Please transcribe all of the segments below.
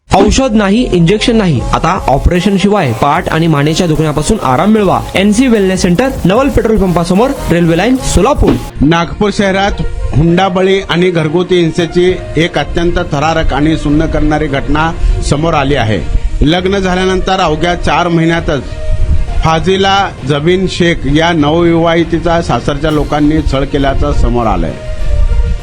औषध नाही, इंजेक्शन नाही, आता ऑपरेशन शिवाय पाठ आणि मानेच्या दुखण्यापासून आराम मिळवा. NC wellness centre, Naval petrol पंपासमोर, रेल्वे लाईन, सोलापूर. नागपूर शहरात हुंडाबळी आणि घरगुती हिंसेची एक अत्यंत थरारक आणि सुन्न करणारी घटना समोर आली आहे. लग्न झाल्यानंतर अवघ्या 4 महिन्यातच फाजिला जबीन शेख या नवविवाहितेचा सासरच्या लोकांनी छळ केल्याचं समोर आलंय.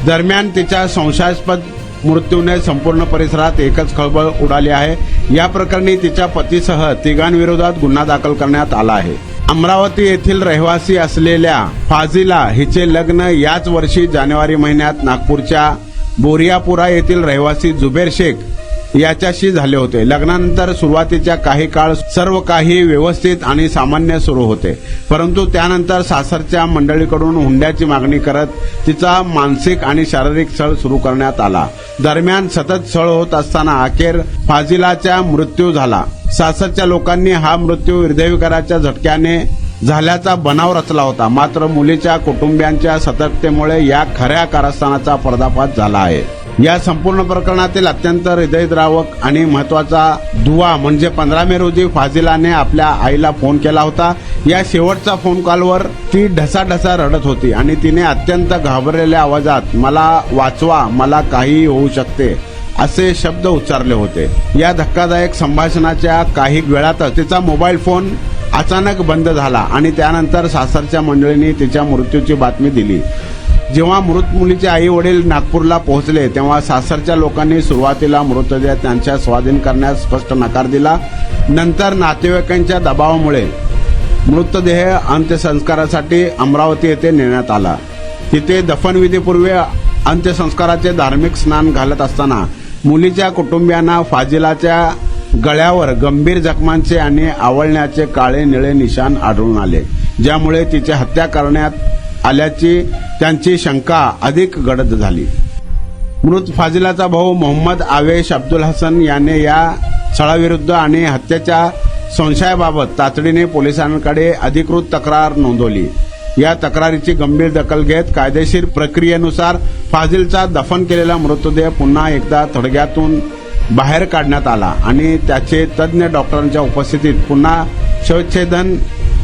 दरम्यान तिच्या संशयास्पद मृत्यूने संपूर्ण परिसरात एकच खळबळ उडाली आहे. या प्रकरणी तिच्या पतीसह तिघांविरोधात गुन्हा दाखल करण्यात आला आहे. अमरावती येथील रहिवासी असलेल्या फाजिला हिचे लग्न याच वर्षी जानेवारी महिन्यात नागपूरच्या बोरियापुरा येथील रहिवासी जुबेर शेख याच्याशी झाले होते. लग्नानंतर सुरुवातीच्या काही काळ सर्व काही व्यवस्थित आणि सामान्य सुरू होते, परंतु त्यानंतर सासरच्या मंडळीकडून हुंड्याची मागणी करत तिचा मानसिक आणि शारीरिक छळ सुरू करण्यात आला. दरम्यान सतत छळ होत असताना अखेर फाजिलाचा मृत्यू झाला. सासरच्या लोकांनी हा मृत्यू हृदयविकाराच्या झटक्याने झाल्याचा बनाव रचला होता. मात्र मुलीच्या कुटुंबियांच्या सतर्कतेमुळे या खऱ्या कारस्थानाचा पर्दाफाश झाला आहे. या संपूर्ण प्रकरणातील अत्यंत हृदयद्रावक आणि महत्वाचा दुवा म्हणजे 15 मे रोजी फाजिलाने आपल्या आईला फोन केला होता. या शेवटच्या फोन कॉलवर ती ढसाढसा रडत होती आणि तिने अत्यंत घाबरलेल्या आवाजात "मला वाचवा, मला काहीही होऊ शकते" असे शब्द उच्चारले होते. या धक्कादायक संभाषणाच्या काही वेळातच तिचा मोबाईल फोन अचानक बंद झाला आणि त्यानंतर सासरच्या मंडळींनी तिच्या मृत्यूची बातमी दिली. जेव्हा मृत मुलीचे आई वडील नागपूरला पोहोचले तेव्हा सासरच्या लोकांनी सुरुवातीला मृतदेह त्यांच्या स्वाधीन करण्यास स्पष्ट नकार दिला. नंतर नातेवाईकांच्या दबावामुळे मृतदेह अंत्यसंस्कारासाठी अमरावती येथे नेण्यात आला. तिथे दफनविधीपूर्वी अंत्यसंस्काराचे धार्मिक स्नान घालत असताना मुलीच्या कुटुंबियांना फाजिलाच्या गळ्यावर गंभीर जखमांचे आणि आवळण्याचे काळे निळे निशाण आढळून आले, ज्यामुळे तिची हत्या करण्यात आल्याची त्यांची शंका अधिक गडद झाली. मृत फाजिलाचा भाऊ मोहम्मद आवेश अब्दुल हसन याने या छळाविरुद्ध आणि हत्येच्या संशयाबाबत तातडीने पोलिसांकडे अधिकृत तक्रार नोंदवली. या तक्रारीची गंभीर दखल घेत कायदेशीर प्रक्रियेनुसार फाजिलचा दफन केलेला मृतदेह पुन्हा एकदा थडग्यातून बाहेर काढण्यात आला आणि त्याचे तज्ज्ञ डॉक्टरांच्या उपस्थितीत पुन्हा शवच्छेदन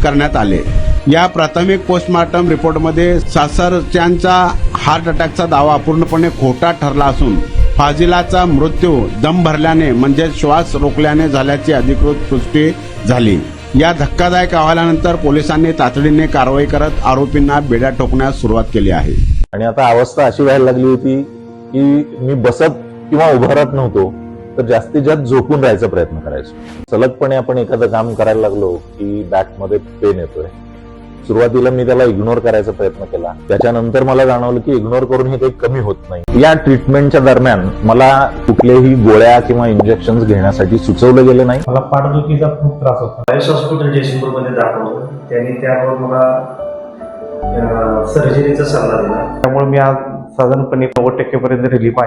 करण्यात आले. या प्राथमिक पोस्टमॉर्टम रिपोर्टमध्ये सासरच्यांचा हार्ट अटॅकचा दावा पूर्णपणे खोटा ठरला असून फाजिलाचा मृत्यू दम भरल्याने म्हणजे श्वास रोखल्याने झाल्याची अधिकृत पुष्टी झाली. या धक्कादायक अहवालानंतर पोलिसांनी तातडीने कारवाई करत आरोपींना बेड्या ठोकण्यास सुरुवात केली आहे. आणि आता अवस्था अशी व्हायला लागली होती की मी बसत किंवा उभं राहत नव्हतो, तर जास्तीत जास्त झोपून राहायचा प्रयत्न करायचो. सलगपणे आपण एखादं काम करायला लागलो की बॅकमध्ये पेन येतोय. सुरुवातीला मी त्याला इग्नोर करायचा प्रयत्न केला. त्याच्यानंतर मला जाणवलं की इग्नोर करून हे काही कमी होत नाही. या ट्रीटमेंटच्या दरम्यान मला कुठल्याही गोळ्या किंवा इंजेक्शन घेण्यासाठी सुचवलं गेलं नाही. मला पाठदुखीचा खूप त्रास होता. आयुष हॉस्पिटल जयसिंगपूरमध्ये दाखवलं. त्यांनी त्यावर मला सर्जरीचा सल्ला दिला. त्यामुळे मी आज साधारणपणे 90% पर्यंत रिलीफ आहे.